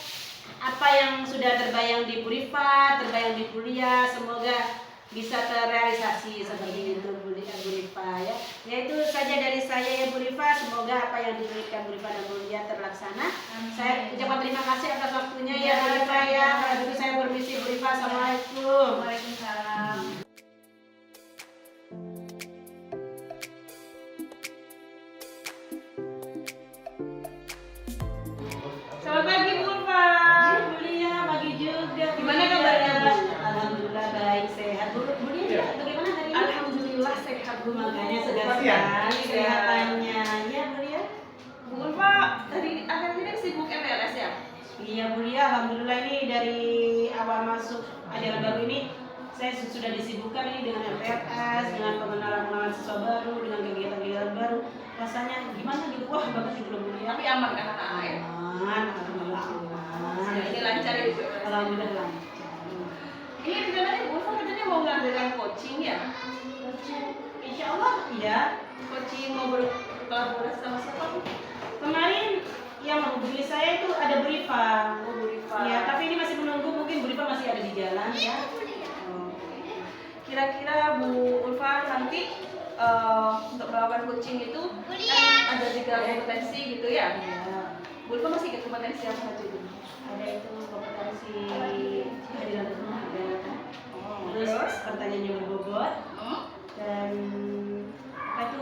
apa yang sudah terbayang di Bu Rifa, terbayang di Bu Lia, semoga bisa terrealisasi seperti itu Bu Rifa ya. Ya itu saja dari saya ya Bu Rifa, semoga apa yang diberikan Bu Rifa dan Bu Lia terlaksana. Saya ucapkan terima kasih atas waktunya ya Bu Rifa ya. Kalau gitu saya permisi Bu Rifa. Assalamualaikum. Waalaikumsalam. Selamat pagi Bu Rifa. Bu Lia, pagi juga. Gimana kabarnya Bu? Alhamdulillah baik, sehat. Bu Lia bagaimana hari ini? Alhamdulillah sehat Bu. Makanya segar sekali kelihatannya. Ya Bu Lia. Bu Rifa, tadi akhir-akhir ini sibuk MLS ya? Iya Bu Lia, alhamdulillah ini dari awal masuk ajaran baru ini saya sudah disibukkan ini dengan MPLS, dengan pengenalan siswa baru, dengan kegiatan-kegiatan baru. Rasanya gimana gitu? Wah bagus juga Bu Lia. Tapi aman kan anak-anak ya? Aman, alhamdulillah lancar ya Bu? Alhamdulillah lancar. Ini rencananya Bu Ulfa katanya mau ngadakan coaching ya? Insya Allah iya. Coaching mau berkolaborasi sama siapa Bu? Kemarin yang menghubungi saya itu ada Bu Rifa. Oh, Bu Rifa. Ya, tapi ini masih menunggu, mungkin Bu Rifa masih ada di jalan ya. Kira-kira Bu Ulfa nanti untuk melakukan coaching itu kan ada 3 kompetensi gitu ya? Ya. Bu Ulfa masih ingat kompetensi apa saja Bu? Ada itu kompetensi kehadiran rumah ada. Terus? Terus pertanyaan yang berbobot Hmm? dan apa itu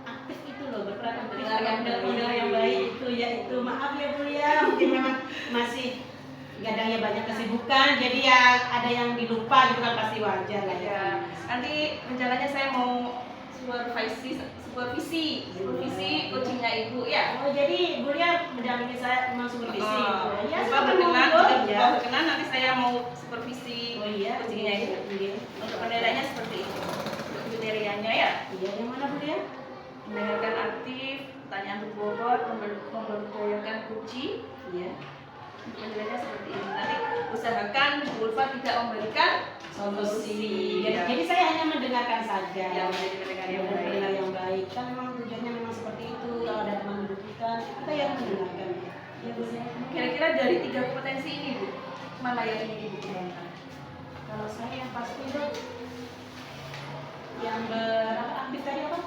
aktif itu loh, berperan aktif, Pendengar yang baik. itu ya, itu maaf ya Bu ya, mungkin memang masih kadangnya banyak kesibukan, jadi ya ada yang dilupa gitu kan, pasti wajar lah ya. Ya, nanti rencananya saya mau supervisi coachingnya Ibu ya. Oh jadi Bu Lia mendampingi saya memang supervisi gitu. Ya, Bapak silakan berkenan, monggo. jika Ya. Bapak berkenan nanti saya mau supervisi Oh iya, coachingnya Ibu. Iya. Untuk penilaiannya seperti itu. Untuk kriterianya ya, Iya, yang mana Bu Lia? mendengarkan aktif, pertanyaan berbobot, memberdayakan kunci. Iya. Penilaiannya seperti ini. Nanti usahakan Bu Ulfa tidak memberikan Solusi. Ya. Jadi saya hanya mendengarkan saja. Ya, menjadi pendengar yang baik. Pendengar yang baik. Kan memang tujuannya memang seperti itu. Kalau ada teman membutuhkan, kita yang mendengarkan. Ya Bu Lia. Kira-kira dari 3 kompetensi ini Bu, mana yang ingin Ibu kembangkan? Kalau saya yang pasti itu yang aktif tadi apa?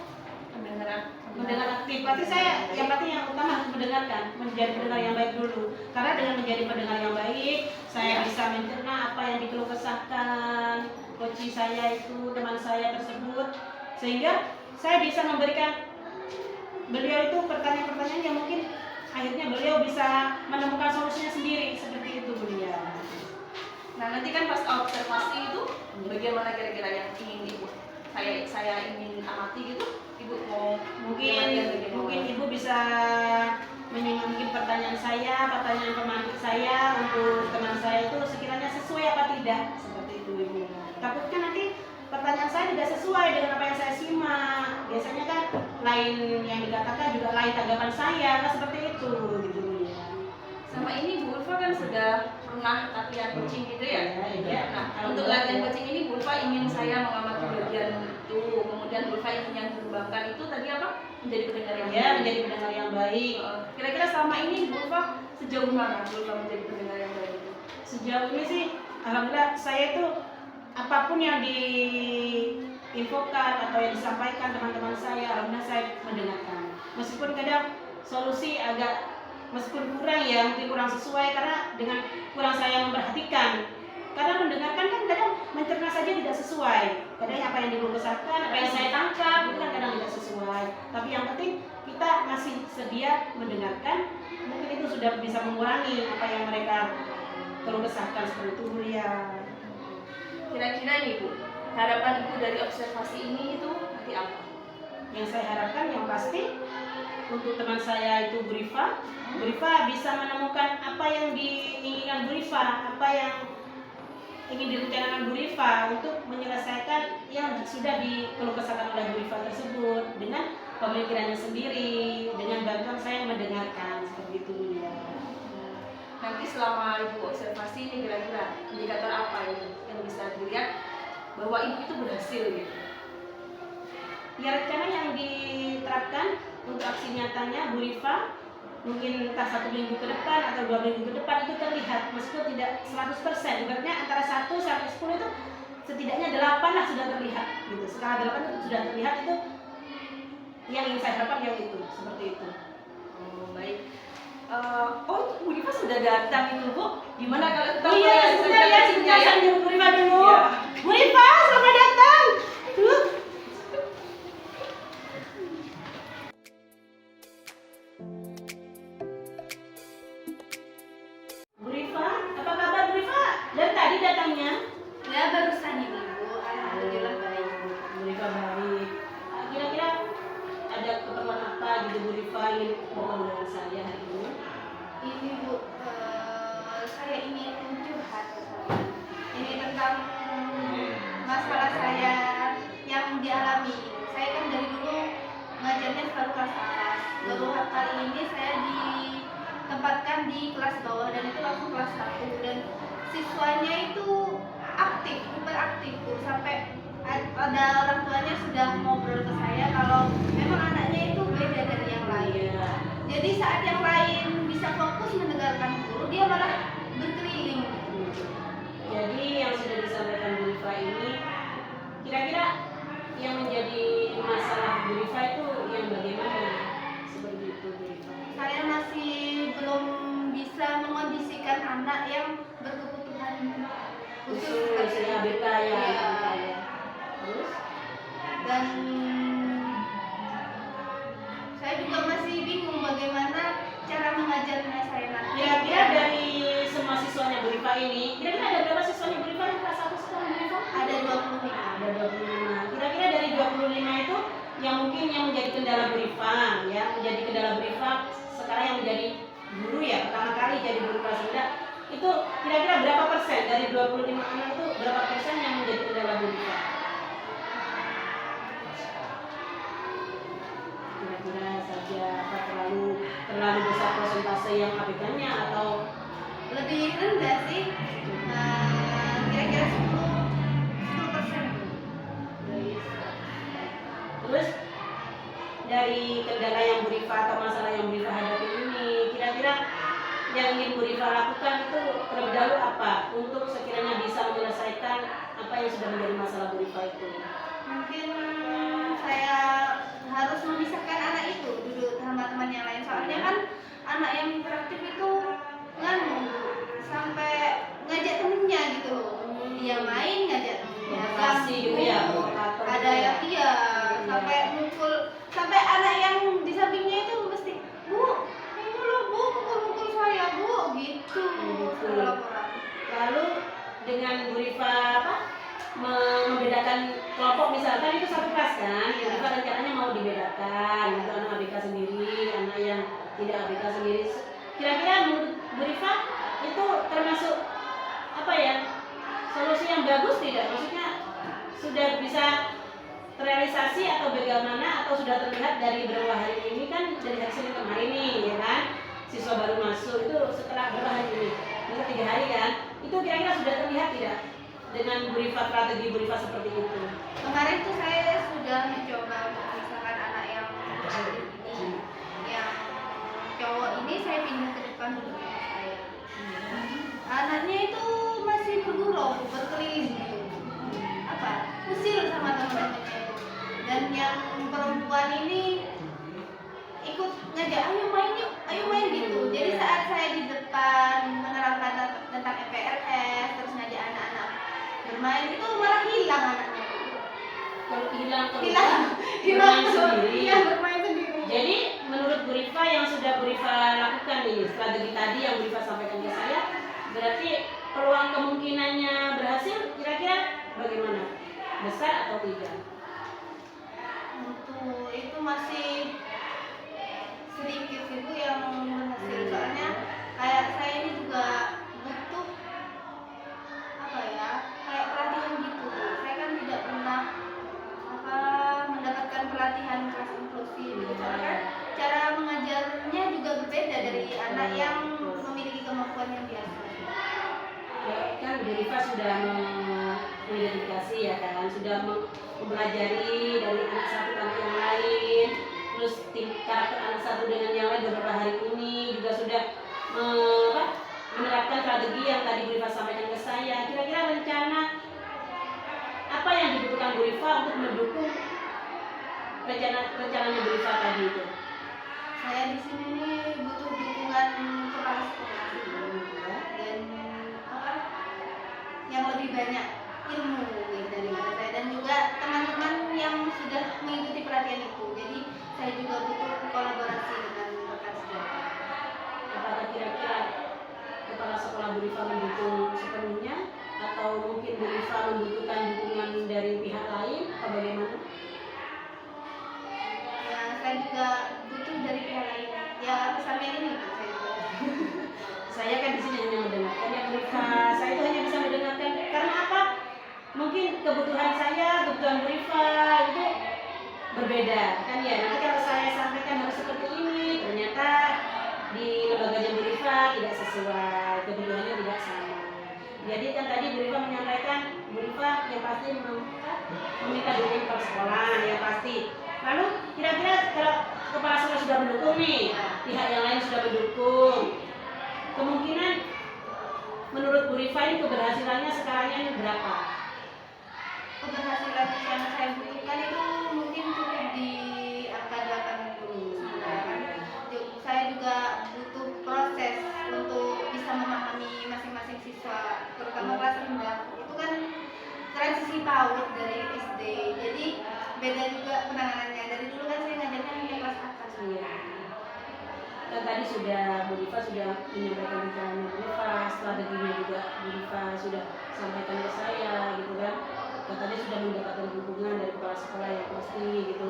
Mendengar aktif. Berarti saya yang pasti yang utama harus mendengarkan, menjadi pendengar yang baik dulu. Karena dengan menjadi pendengar yang baik, saya bisa mencerna apa yang dikeluh kesahkan coach saya itu, teman saya tersebut, sehingga saya bisa memberikan beliau itu pertanyaan-pertanyaan yang mungkin akhirnya beliau bisa menemukan solusinya sendiri, seperti itu beliau. Nah nanti kan pas observasi itu bagian mana kira-kira yang ingin Ibu saya ingin amati gitu, Ibu mau Mungkin Ibu bisa menyimak mungkin pertanyaan saya, pertanyaan teman saya untuk teman saya itu sekiranya sesuai apa tidak, seperti itu Ibu. Takutnya nanti pertanyaan saya tidak sesuai dengan apa yang saya simak. Biasanya kan lain yang dikatakan juga lain tanggapan saya, kan seperti itu gitu ya. sama ini Bu Ulfa kan sudah pernah latihan coaching gitu ya? Iya. Nah untuk latihan coaching ini Bu Ulfa ingin saya mengamati bagian itu, kemudian Bu Ulfa ingin yang dikembangkan itu tadi apa? Menjadi pendengar yang Ya, baik. menjadi pendengar yang baik. Kira-kira selama ini Bu Ulfa sejauh mana Bu Ulfa menjadi pendengar yang baik itu? Sejauh ini sih, alhamdulillah saya itu apapun yang diinfokan atau yang disampaikan teman-teman saya, alhamdulillah saya mendengarkan. Meskipun kadang solusi agak meskipun kurang ya, mungkin kurang sesuai karena dengan kurang saya memperhatikan. Karena mendengarkan kan kadang mencerna saja tidak sesuai. Kadang apa yang dikeluh kesahkan, apa yang saya tangkap itu kan kadang tidak sesuai. Tapi yang penting kita masih sedia mendengarkan. Mungkin itu sudah bisa mengurangi apa yang mereka keluh kesahkan seperti itu ya. Kira-kira nih Bu, harapan Ibu dari observasi ini itu nanti apa? Yang saya harapkan yang pasti untuk teman saya itu Bu Rifa bisa menemukan apa yang diinginkan Bu Rifa, apa yang ingin direncanakan Bu Rifa untuk menyelesaikan yang sudah dikeluh kesahkan oleh Bu Rifa tersebut dengan pemikirannya sendiri, dengan bantuan saya mendengarkan seperti itu ya. Nanti selama Ibu observasi ini kira-kira indikator apa yang bisa dilihat bahwa Ibu itu berhasil gitu? Ya rencana yang diterapkan untuk aksi nyatanya Bu Rifa mungkin entah 1 minggu ke depan atau 2 minggu ke depan itu terlihat meskipun tidak 100%, ibaratnya antara 1 sampai 10 itu setidaknya 8 lah sudah terlihat gitu. Skala 8 itu sudah terlihat, itu yang ingin saya harapkan yang itu, seperti itu. Oh baik. Bu Rifa sudah datang itu Bu. Gimana kalau kita Oh iya, sebentar ya, sebentar ya? sambil Bu Rifa dulu. Iya. Bu Rifa, selamat datang. Tuh. Bu Rifa, apa kabar Bu Rifa? Dari tadi datangnya? Ya barusan Ibu, alhamdulillah baik. Bu Rifa baik. Kira-kira ada keperluan apa gitu Bu Rifa ingin ngomong dengan saya hari ini? Ini Bu, saya ingin curhat ini tentang masalah di kelas bawah dan itu langsung kelas 1, dan siswanya itu aktif, hiperaktif tuh, sampai ada orang tuanya sudah ngobrol ke saya kalau memang anaknya itu beda dari yang lain. Iya. Jadi saat yang lain bisa fokus mendengarkan guru, dia malah berkeliling. Jadi yang sudah disampaikan Bu Rifa ini, kira-kira yang menjadi masalah Bu Rifa itu yang bagaimana? Seperti itu Bu Rifa. Saya masih belum bisa mengondisikan anak yang berkebutuhan khusus Khusus ya ABK ya. Iya. ABK ya. Terus? Dan saya juga masih bingung bagaimana cara mengajarnya saya nanti. Kira-kira dari semua siswanya Bu Rifa ini, kira-kira ada berapa siswanya Bu Rifa yang kelas 1 sekarang Bu Rifa? Ada 25. Ada 25. Kira-kira dari 25 itu yang mungkin yang menjadi kendala Bu Rifa ya, menjadi kendala Bu Rifa sekarang yang menjadi guru ya, pertama kali jadi guru kelas rendah, itu kira-kira berapa persen dari 25 anak itu berapa persen yang menjadi kendala Bu Rifa? Kira-kira saja apa terlalu besar persentase yang ABK-nya atau Lebih rendah sih. Kira-kira 10%. terus dari kendala yang Bu Rifa atau masalah yang Bu Rifa hadapi ini, kira-kira yang ingin Bu Rifa lakukan itu terlebih dahulu apa untuk sekiranya bisa menyelesaikan apa yang sudah menjadi masalah Bu Rifa itu? Mungkin saya harus memisahkan anak itu duduk sama teman yang lain, soalnya kan anak yang hiperaktif itu sampai ngajak temennya gitu, dia main ngajak temennya, Provokasi gitu ya, ganggu. provokator Ada gitu ya. yang iya sampai mukul, sampai anak yang di sampingnya itu mesti, Bu, ini loh Bu, mukul saya Bu, gitu. Gitu. Laporan. Lalu dengan Bu Rifa apa membedakan kelompok misalkan itu satu kelas kan, Bu Iya. Rifa rencananya mau dibedakan, gitu, anak ABK sendiri, anak yang tidak ABK sendiri. Kira-kira menurut Bu Rifa itu termasuk apa ya, solusi yang bagus tidak? Maksudnya sudah bisa terrealisasi atau bagaimana, atau sudah terlihat dari beberapa hari ini kan, dari hari Senin kemarin nih ya kan, siswa baru masuk itu setelah berapa hari ini? Bisa 3 hari kan? Itu kira-kira sudah terlihat tidak dengan Bu Rifa, strategi Bu Rifa seperti itu? Kemarin tuh saya sudah mencoba misalkan anak yang ini, yang cowok ini saya pindah ke depan dulu sama saya. Anaknya itu masih bergurau, berkeliling gitu. Apa? Usil sama teman-temannya itu. Dan yang perempuan ini ikut ngajak, ayo main yuk, ayo main gitu. Jadi saat saya di depan menerangkan tentang EPRS, terus ngajak anak-anak bermain, itu malah hilang anaknya. Kalau hilang Hilang sendiri. Iya, bermain sendiri. Jadi menurut Bu Rifa yang sudah Bu Rifa lakukan nih, strategi tadi yang Bu Rifa sampaikan ke saya, berarti peluang kemungkinannya berhasil kira-kira bagaimana? Besar atau tidak? Untuk itu masih sedikit sih Bu yang berhasil, soalnya kayak saya ini juga butuh apa ya, kayak pelatihan gitu. Saya kan tidak pernah mendapatkan pelatihan kelas inklusi gitu, soalnya kan cara mengajarnya juga berbeda dari anak yang memiliki kemampuan yang biasa. Ya, kan Bu Rifa sudah mengidentifikasi ya kan, sudah mempelajari dari anak satu ke anak yang lain, terus karakter anak satu dengan yang lain beberapa hari ini juga sudah menerapkan strategi yang tadi Bu Rifa sampaikan ke saya. Kira-kira rencana apa yang dibutuhkan Bu Rifa untuk mendukung rencananya Bu Rifa tadi itu? Saya di sini nih butuh dukungan kepala sekolah dan yang lebih banyak ilmu dari saya, dan juga teman-teman yang sudah mengikuti pelatihan itu. Jadi saya juga butuh kolaborasi dengan rekan sejawat. Apakah kira-kira kepala sekolah Bu Rifa mendukung sepenuhnya, atau mungkin Bu Rifa membutuhkan dukungan dari pihak lain atau bagaimana? Ya, saya juga butuh dari pihak lain. Ya, sampai ini saya juga. Saya kan di sini hanya mendengarkan yang Bu Rifa, saya itu hanya bisa mendengarkan karena apa? Mungkin kebutuhan saya, kebutuhan Bu Rifa itu berbeda kan ya. Nanti kalau saya sampaikan harus seperti ini, ternyata di lembaga Bu Rifa tidak sesuai, kedudukannya tidak sama. Jadi kan tadi Bu Rifa menyampaikan, Bu Rifa yang pasti meminta dukungan ke sekolah yang pasti. Lalu kira-kira kalau kepala sekolah sudah mendukung nih, pihak yang lain sudah mendukung, kemungkinan menurut Bu Rifa ini keberhasilannya sekarang ini berapa? Keberhasilan yang saya butuhkan itu mungkin cukup di angka 80. Saya juga butuh proses untuk bisa memahami masing-masing siswa, terutama kelas rendah. Itu kan transisi PAUD dari SD, jadi beda juga penanganannya. Dari dulu kan saya ngajarnya hanya kelas atas. Kan tadi sudah Bu Rifa sudah menyampaikan rencananya Bu Rifa, strateginya juga Bu Rifa sudah sampaikan ke saya gitu kan. Katanya sudah mendapatkan dukungan dari kepala sekolah yang pasti gitu.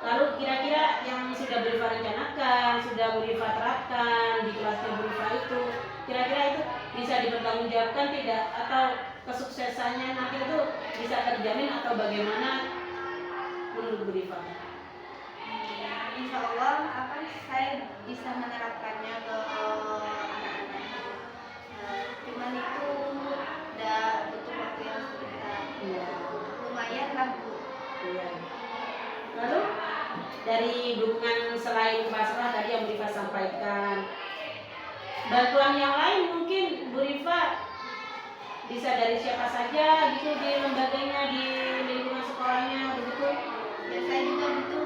Lalu kira-kira yang sudah Bu Rifa rencanakan, sudah Bu Rifa terapkan di kelasnya Bu Rifa itu, kira-kira itu bisa dipertanggungjawabkan tidak, atau kesuksesannya nanti itu bisa terjamin atau bagaimana menurut Bu Rifa? Insya Allah saya bisa menerapkannya ke anak-anak. Cuman itu udah butuh waktu yang sebentar. Lumayan lah Bu. Iya. Lalu dari dukungan selain kepala sekolah tadi yang Bu Rifa sampaikan, bantuan yang lain mungkin Bu Rifa bisa dari siapa saja gitu di lembaganya, di lingkungan sekolahnya begitu. Dan saya juga butuh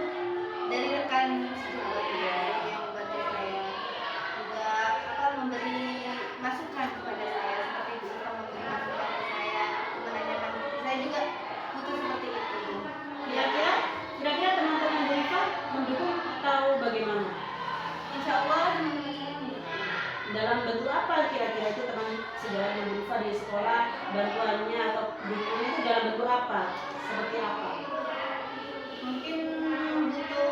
dari rekan juga yang membantu saya, juga memberi masukan kepada saya, seperti itu, memberi masukan ke saya, menanyakan. Saya juga butuh seperti itu. Kira-kira teman-teman Bu Rifa mendukung atau bagaimana? Insya Allah teman-teman saya mendukung. Dalam bentuk apa kira-kira itu teman sejawat Bu Rifa di sekolah, bantuannya atau dukungannya itu dalam bentuk apa? Seperti apa? Mungkin butuh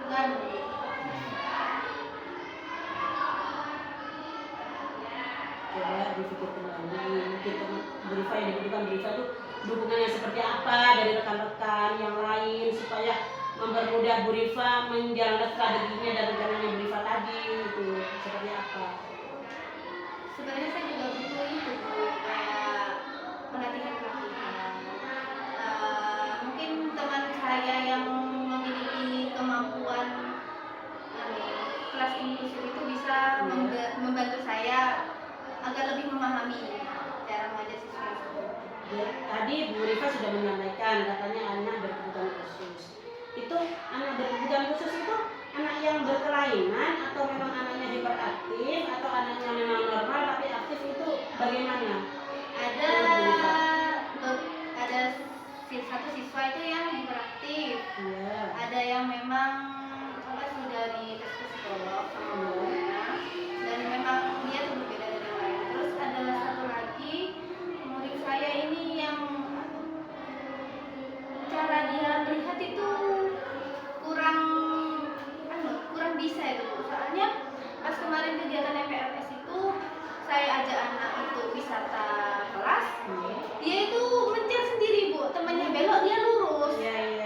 gadu. Coba dipikir kembali, mungkin teman Bu Rifa yang dibutuhkan Bu Rifa itu dukungannya seperti apa dari rekan-rekan yang lain supaya mempermudah Bu Rifa menjalankan strateginya dan rencananya Bu Rifa tadi itu seperti apa? Sebenarnya saya juga butuh itu Bu, kayak pelatihan-pelatihan. Mungkin teman saya yang memiliki kemampuan kelas inklusif itu bisa membantu saya agar lebih memahami cara mengajar siswa tersebut. Ya, tadi Bu Rifa sudah menyampaikan katanya anak berkebutuhan khusus. Itu anak berkebutuhan khusus itu anak yang berkelainan atau memang anaknya hiperaktif atau anaknya memang normal tapi aktif, itu bagaimana? Ada satu siswa itu yang hiperaktif, Iya. ada yang memang sudah di tes psikolog sama gurunya, dan memang dia tuh berbeda dari yang lain. Terus ada satu lagi murid saya ini yang cara dia melihat itu kurang bisa itu. Soalnya pas kemarin kegiatan MPLS itu saya ajak anak untuk wisata kelas, dia itu mencet sendiri Bu, temannya belok dia lurus.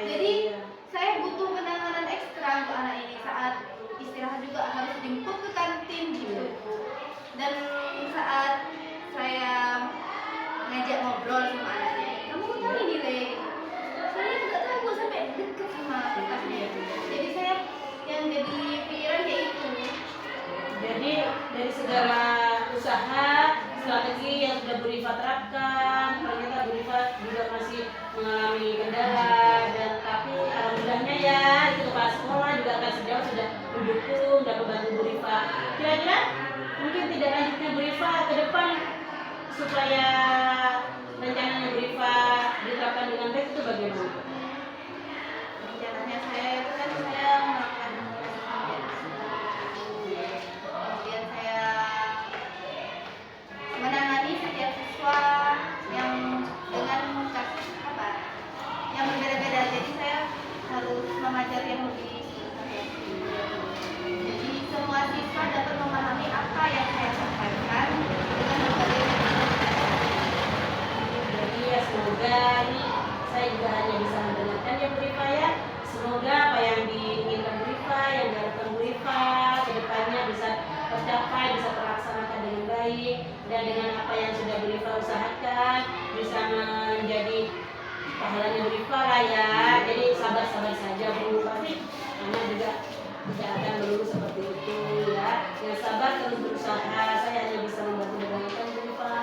Jadi saya butuh penanganan ekstra untuk anak ini. Saat istirahat juga harus jemput ke kantin gitu Bu. Dan saat saya ngajak ngobrol sama anaknya, kamu tahu nilai? Saya nggak tahu Bu, sampai deket sama kertasnya. Jadi saya yang jadi pikiran kayak itu. Jadi dari segala usaha strategi yang sudah Bu Rifa terapkan, ternyata Bu Rifa juga masih mengalami kendala, dan tapi alhamdulillahnya ya itu kepala sekolah juga akan sejauh sudah mendukung dan membantu Bu Rifa. Kira-kira mungkin tidak lanjutnya Bu Rifa ke depan supaya rencananya Bu Rifa diterapkan dengan baik itu bagaimana? Rencananya saya itu kan saya melakukan kemudian saya menangani setiap siswa yang dengan kasus yang berbeda-beda. Jadi saya harus mengajar yang lebih jadi semua siswa dapat memahami apa yang saya sampaikan dengan berbagai Jadi ya semoga ini saya juga hanya bisa mendengarkan ya Bu Rifa ya. Semoga apa yang diinginkan Bu Rifa, yang diharapkan Bu Rifa ke depannya bisa tercapai, bisa terlaksanakan dengan baik dan dengan apa yang sudah Bu Rifa usahakan bisa menjadi pahalanya Bu Rifa lah ya. Jadi sabar-sabar saja Bu, pasti anak juga tidak akan melulu seperti itu ya. Yang sabar terus berusaha, saya hanya bisa membantu doakan Bu Rifa.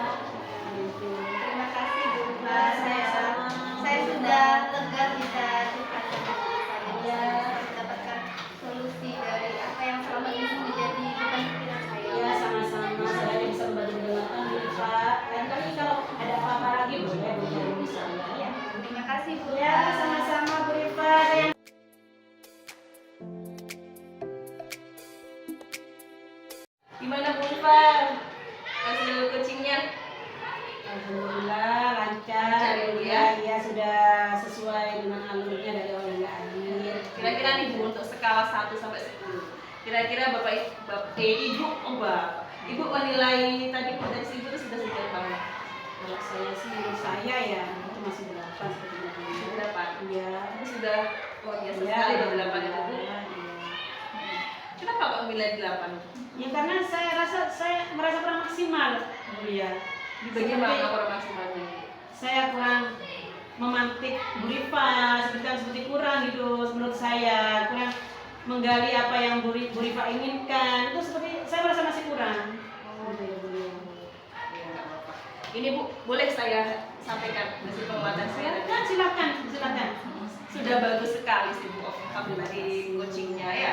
Gitu. Terima kasih Bu Rifa. Sama-sama. Saya sudah lega bisa curhat sama saya. Ya. Mendapatkan solusi dari apa yang selama ini menjadi beban pikiran saya. Ya sama-sama, saya bisa membantu doakan Bu Rifa. Dan kali kalau ada apa-apa lagi boleh berhubungi saya ya. Terima kasih Bu. Ya sama-sama Bu Rifa. Gimana Bu Rifa? Hasil coachingnya? Alhamdulillah lancar. Lancar ya, Bu, ya? Ya sudah sesuai dengan alurnya dari awal hingga akhir. Kira-kira nih Bu, untuk skala 1 sampai 10. Kira-kira Ibu menilai tadi potensi Ibu itu sudah sejauh mana? Kalau saya sih menurut saya ya itu masih 8 sepertinya. Sudah berapa? Iya. Itu sudah luar biasa Iya, sekali udah 8 itu Bu. iya. Kenapa kok milih 8? Ya karena saya merasa kurang maksimal, Bu ya. Di bagian Seperti- mana kurang maksimalnya? Saya kurang memantik Bu Rifa, seperti kurang gitu menurut saya, kurang menggali apa yang Bu Rifa inginkan, itu seperti saya merasa masih kurang. Gitu ya, Bu. Ya, nggak apa-apa. Ini Bu, boleh saya sampaikan hasil penguatan saya tadi? Silakan. Sudah bagus sekali sih Bu, alhamdulillah di coachingnya ya.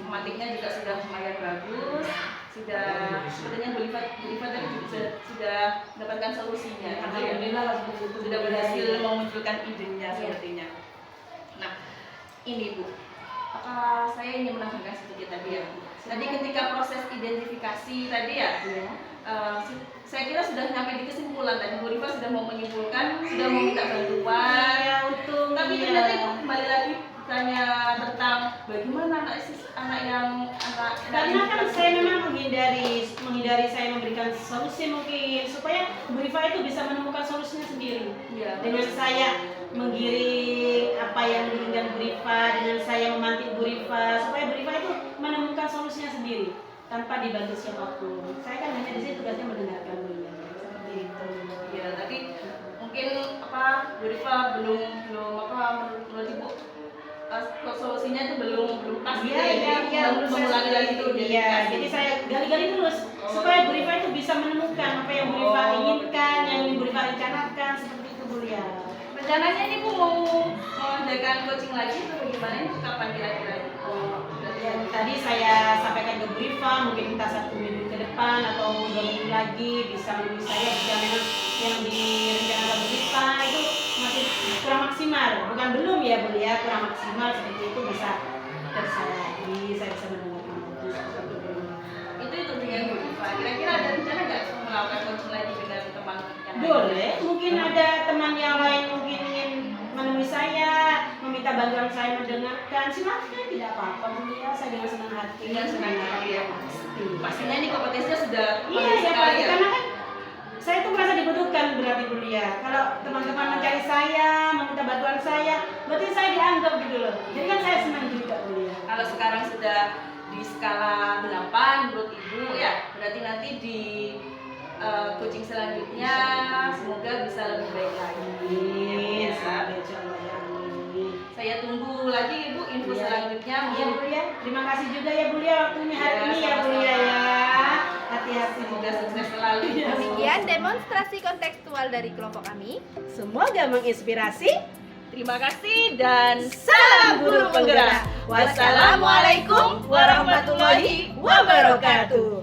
Pematiknya juga sudah lumayan bagus. Sudah sepertinya Bu Rifa tadi juga sudah mendapatkan solusinya. Alhamdulillah kalau seperti itu. Sudah berhasil memunculkan idenya sepertinya. Nah, ini Bu, saya ingin menambahkan sedikit tadi ya. Tadi ketika proses identifikasi tadi ya, Iya. saya kira sudah sampai di kesimpulan tadi. Bu Rifa sudah mau menyimpulkan, sudah mau minta bantuan. Iya, untung. Tapi iya. ternyata Ibu kembali lagi tanya tentang bagaimana Karena kan saya memang menghindari saya memberikan solusi mungkin supaya Bu Rifa itu bisa menemukan solusinya sendiri. ya, Dengan saya menggiring apa yang diinginkan Bu Rifa, dengan saya memantik Bu Rifa supaya Bu Rifa itu menemukan solusinya sendiri tanpa dibantu siapapun. Saya kan hanya di sini tugasnya mendengarkan Bu Rifa. Seperti itu. ya, tapi mungkin Bu Rifa belum menurut Ibu solusinya itu belum pas gitu ya, jadi mengulangi lagi itu Jadi saya gali-gali terus supaya Bu Rifa itu bisa menemukan apa yang Bu Rifa inginkan, yang ingin Bu Rifa rencanakan seperti itu Bu ya. rencananya ini Bu mau mengadakan coaching lagi atau bagaimana ini kapan kira-kira? Yang tadi saya sampaikan ke Bu Rifa mungkin entah 1 minggu ke depan atau 2 minggu lagi bisa menemui saya jika memang yang direncanakan Bu Rifa itu masih kurang maksimal, bukan belum ya Bu ya, kurang maksimal seperti itu bisa tersalagi, saya bisa mendengarkan lagi seperti itu. Itu dengan Bu Rifa. Kira-kira ada rencana nggak melakukan coaching lagi dengan teman yang lain? Boleh, mungkin ada teman yang lain mungkin ingin menemui saya, meminta bantuan saya mendengarkan, silakan, tidak apa-apa Bu ya, saya dengan senang hati. Dengan senang hati ya. Pasti. Pastinya ini kompetensinya sudah Iya, bagus saya sekali pasti ya. karena kan saya tuh merasa dibutuhkan berarti Bu ya. Kalau teman-teman mencari saya, meminta bantuan saya, berarti saya dianggap gitu loh. Jadi kan saya senang juga Bu ya. Kalau sekarang sudah di skala 8 menurut Ibu ya, berarti nanti di coaching selanjutnya semoga bisa lebih baik lagi. Amin. Ya. Insya Allah ya. Amin. Saya tunggu lagi Ibu info Iya. selanjutnya. Iya Bu ya. Terima kasih juga ya Bu ya waktunya hari Ya, ini ya Bu ya. sama-sama. Hati-hati. Semoga sukses selalu. Demikian demonstrasi kontekstual dari kelompok kami. Semoga menginspirasi. Terima kasih dan Salam guru penggerak. Wassalamualaikum warahmatullahi wabarakatuh.